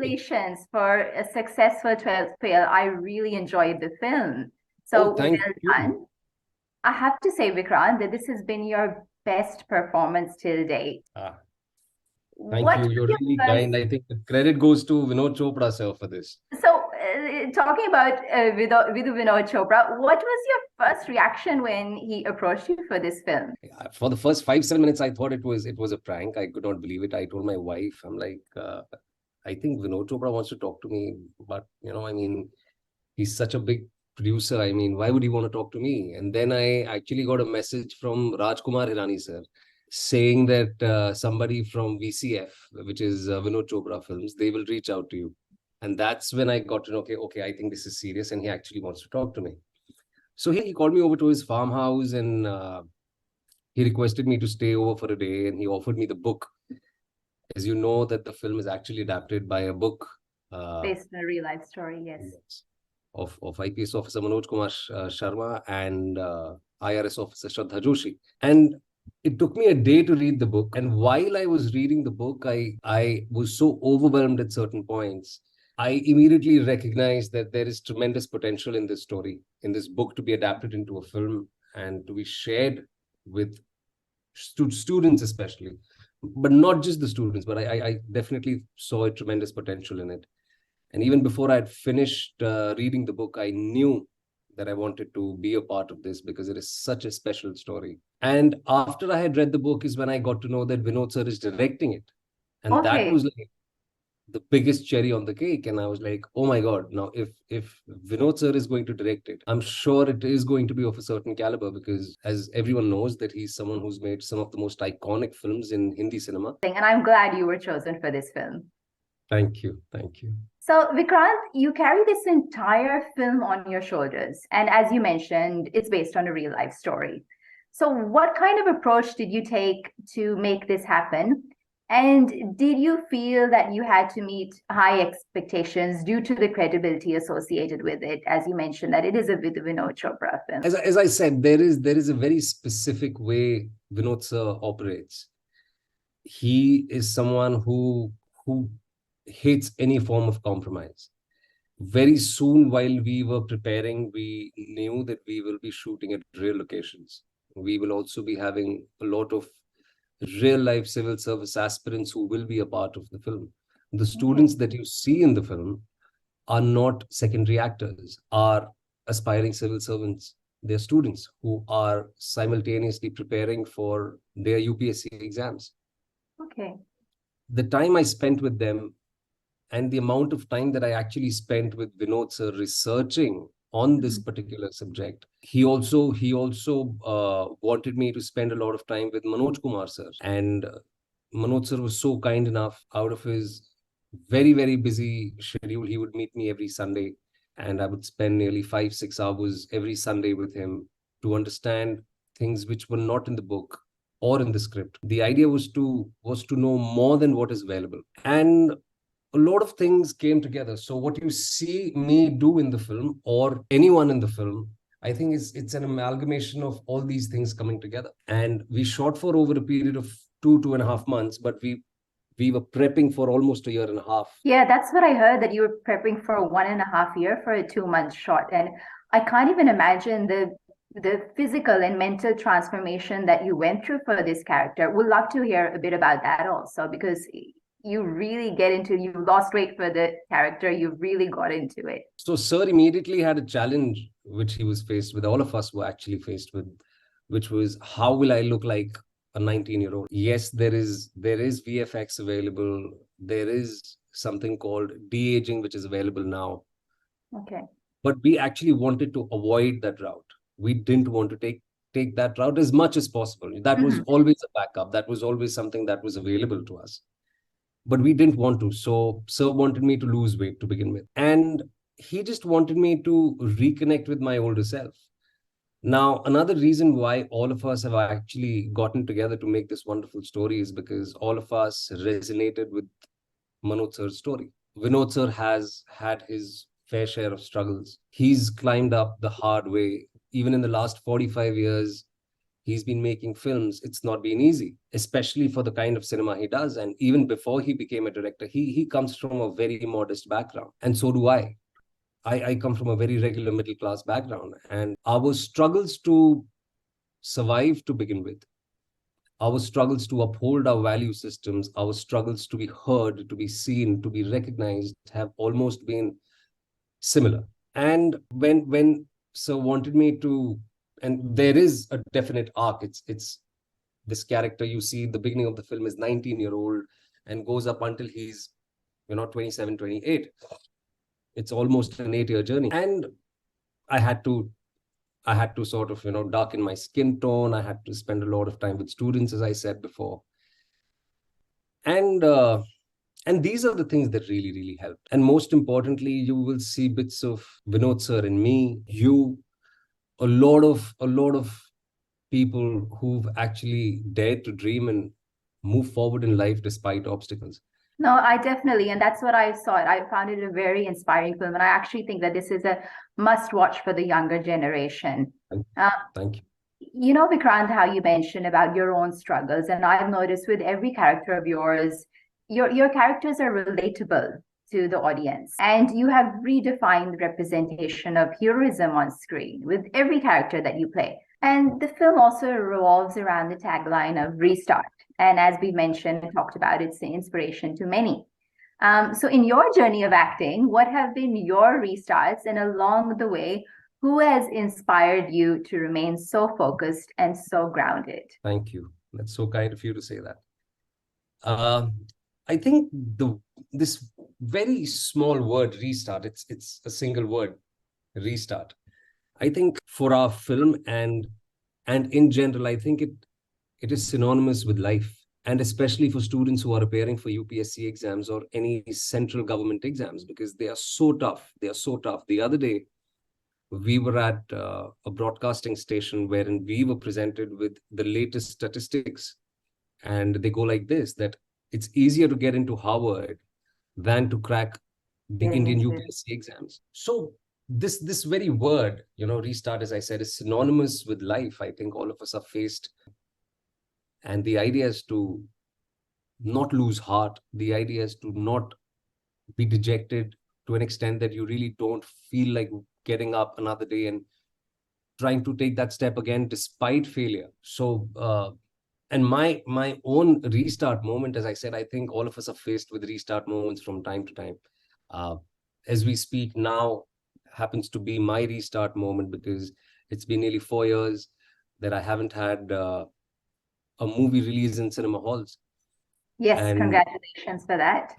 Congratulations for a successful 12th fail. I really enjoyed the film. Oh, So well thank you. done. I have to say, Vikrant, that this has been your best performance till date. Ah, thank What you. was You're your really first? kind. I think the credit goes to Vinod Chopra, sir, for this. So, talking about Vidhu Vinod Chopra, what was your first reaction when he approached you for this film? For the first 5, 7 minutes, I thought it was a prank. I could not believe it. I told my wife, I'm like, I think Vinod Chopra wants to talk to me, but I mean, he's such a big producer. I mean, why would he want to talk to me? And then I actually got a message from Rajkumar Hirani, sir, saying that somebody from VCF, which is Vinod Chopra Films, they will reach out to you. And that's when I got to know, okay, I think this is serious, and he actually wants to talk to me. So he called me over to his farmhouse, and he requested me to stay over for a day, and he offered me the book. As you know, that the film is actually adapted by a book uh, Based on a real life story, yes. of IPS officer Manoj Kumar Sharma and IRS officer Shraddha Joshi. And it took me a day to read the book. And while I was reading the book, I was so overwhelmed at certain points. I immediately recognized that there is tremendous potential in this story, in this book, to be adapted into a film and to be shared with students, especially, but not just the students. But I definitely saw a tremendous potential in it. And even before I had finished reading the book, I knew that I wanted to be a part of this because it is such a special story. And after I had read the book is when I got to know that Vinod sir is directing it. And that Okay. was like the biggest cherry on the cake. And I was like, oh my God, now if Vinod sir is going to direct it, I'm sure it is going to be of a certain caliber, because as everyone knows that he's someone who's made some of the most iconic films in Hindi cinema. And I'm glad you were chosen for this film. Thank you. Thank you. So, Vikrant, you carry this entire film on your shoulders. And as you mentioned, it's based on a real life story. So, what kind of approach did you take to make this happen? And did you feel that you had to meet high expectations due to the credibility associated with it? As you mentioned, that it is a Vidhu Vinod Chopra film. As I said, there is a very specific way Vinod sir operates. He is someone who hates any form of compromise. Very soon, while we were preparing, we knew that we will be shooting at real locations. We will also be having a lot of real life civil service aspirants who will be a part of the film. The students that you see in the film are not secondary actors, are aspiring civil servants. They're students who are simultaneously preparing for their UPSC exams. Okay. The time I spent with them and the amount of time that I actually spent with Vinod sir researching on this particular subject. He also wanted me to spend a lot of time with Manoj Kumar sir. And Manoj sir was so kind enough, out of his very, very busy schedule, he would meet me every Sunday. And I would spend nearly 5, 6 hours every Sunday with him to understand things which were not in the book or in the script. The idea was to know more than what is available. And a lot of things came together. So what you see me do in the film, or anyone in the film, I think it's an amalgamation of all these things coming together. And we shot for over a period of 2.5 months, but we were prepping for almost a year and a half. Yeah, that's what I heard, that you were prepping for 1.5 year for a 2 month shot. And I can't even imagine the physical and mental transformation that you went through for this character. Would love to hear a bit about that also, because you really get into, you lost weight for the character, you really got into it. So sir immediately had a challenge which he was faced with, all of us were actually faced with, which was, how will I look like a 19-year-old? Yes, there is VFX available. There is something called de-aging, which is available now. Okay. But we actually wanted to avoid that route. We didn't want to take that route as much as possible. That was always a backup. That was always something that was available to us. But we didn't want to. So sir wanted me to lose weight to begin with. And he just wanted me to reconnect with my older self. Now, another reason why all of us have actually gotten together to make this wonderful story is because all of us resonated with Manoj sir's story. Vinod sir has had his fair share of struggles. He's climbed up the hard way. Even in the last 45 years, He's been making films. It's not been easy, especially for the kind of cinema he does. And even before he became a director, he comes from a very modest background. And so do I. I come from a very regular middle class background. And our struggles to survive to begin with, our struggles to uphold our value systems, our struggles to be heard, to be seen, to be recognized have almost been similar. And when Sir wanted me to, and there is a definite arc. It's this character you see the beginning of the film is 19-year-old and goes up until he's 27, 28. It's almost an 8-year journey. And I had to sort of darken my skin tone. I had to spend a lot of time with students, as I said before. And these are the things that really, really helped. And most importantly, you will see bits of Vinod sir in me, you, a lot of people who've actually dared to dream and move forward in life despite obstacles. No, I definitely, and that's what I saw. I found it a very inspiring film, and I actually think that this is a must-watch for the younger generation. Thank you. You know, Vikrant, how you mentioned about your own struggles, and I've noticed with every character of yours, your characters are relatable to the audience, and you have redefined the representation of heroism on screen with every character that you play. And the film also revolves around the tagline of restart. And as we mentioned and talked about, it's an inspiration to many. So in your journey of acting, what have been your restarts? And along the way, who has inspired you to remain so focused and so grounded? Thank you. That's so kind of you to say that. I think this very small word restart, it's a single word, restart. I think for our film and in general, I think it is synonymous with life, and especially for students who are preparing for UPSC exams or any central government exams, because they are so tough. They are so tough. The other day, we were at a broadcasting station wherein we were presented with the latest statistics, and they go like this, that it's easier to get into Harvard than to crack the Indian UPSC exams. So this very word, restart, as I said, is synonymous with life. I think all of us are faced. And the idea is to not lose heart. The idea is to not be dejected to an extent that you really don't feel like getting up another day and trying to take that step again despite failure. So, and my own restart moment, as I said, I think all of us are faced with restart moments from time to time. As we speak now, happens to be my restart moment, because it's been nearly 4 years that I haven't had a movie release in cinema halls. Yes, and congratulations for that.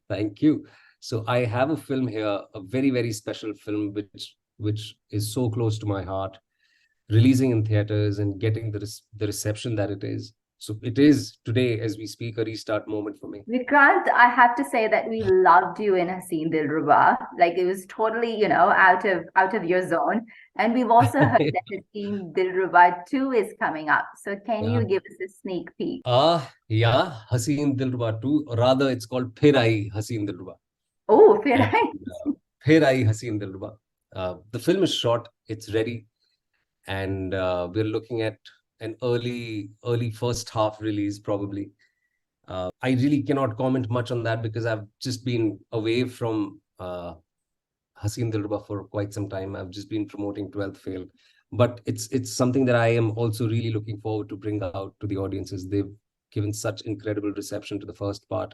Thank you. So I have a film here, a very, very special film, which is so close to my heart, releasing in theaters and getting the reception that it is. So it is today, as we speak, a restart moment for me. Vikrant, I have to say that we loved you in Haseen Dilruba. Like, it was totally, out of your zone. And we've also heard that Haseen Dilruba 2 is coming up. So can you give us a sneak peek? Yeah, Haseen Dilruba 2. Rather, it's called Phir Aayi Haseen Dilruba. Oh, Phir Aayi. Phir Aayi Haseen Dilruba. The film is shot. It's ready. And we're looking at an early first half release, probably. I really cannot comment much on that because I've just been away from Haseen Dilruba for quite some time. I've just been promoting 12th Fail. But it's something that I am also really looking forward to bring out to the audiences. They've given such incredible reception to the first part.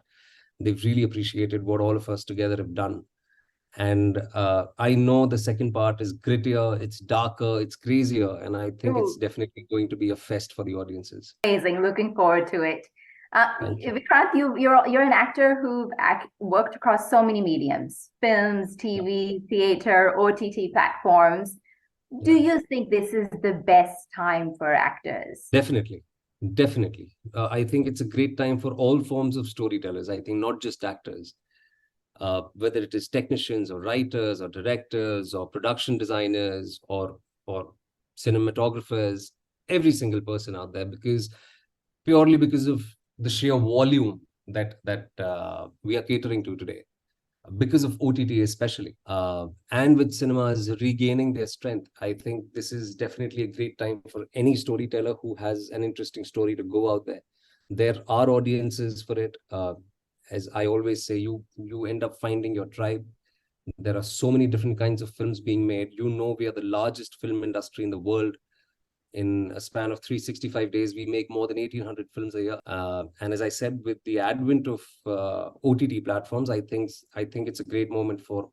They've really appreciated what all of us together have done. And I know the second part is grittier, it's darker, it's crazier, and I think it's definitely going to be a fest for the audiences. Amazing, looking forward to it. Vikrant, you're an actor who've worked across so many mediums: films, TV, theater, OTT platforms. Do you think this is the best time for actors? Definitely. I think it's a great time for all forms of storytellers. I think not just actors. Whether it is technicians or writers or directors or production designers or cinematographers, every single person out there, purely because of the sheer volume that we are catering to today. because of OTT especially, and with cinemas regaining their strength. I think this is definitely a great time for any storyteller who has an interesting story to go out there. There are audiences for it. As I always say, you end up finding your tribe. There are so many different kinds of films being made. We are the largest film industry in the world. In a span of 365 days, we make more than 1,800 films a year. And as I said, with the advent of OTT platforms, I think it's a great moment for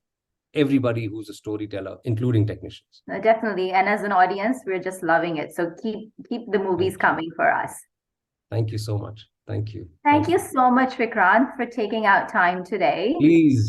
everybody who's a storyteller, including technicians. Definitely. And as an audience, we're just loving it. So keep the movies coming for us. Thank you so much. Thank you. Thank you so much, Vikrant, for taking out time today. Please,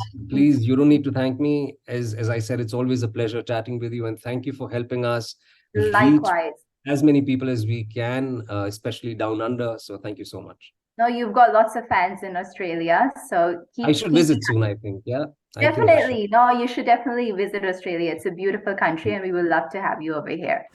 you don't need to thank me. As I said, it's always a pleasure chatting with you, and thank you for helping us reach Likewise. as many people as we can, especially down under. So thank you so much. No, you've got lots of fans in Australia, so I should visit soon, I think. Yeah. Definitely. No, you should definitely visit Australia. It's a beautiful country and we would love to have you over here.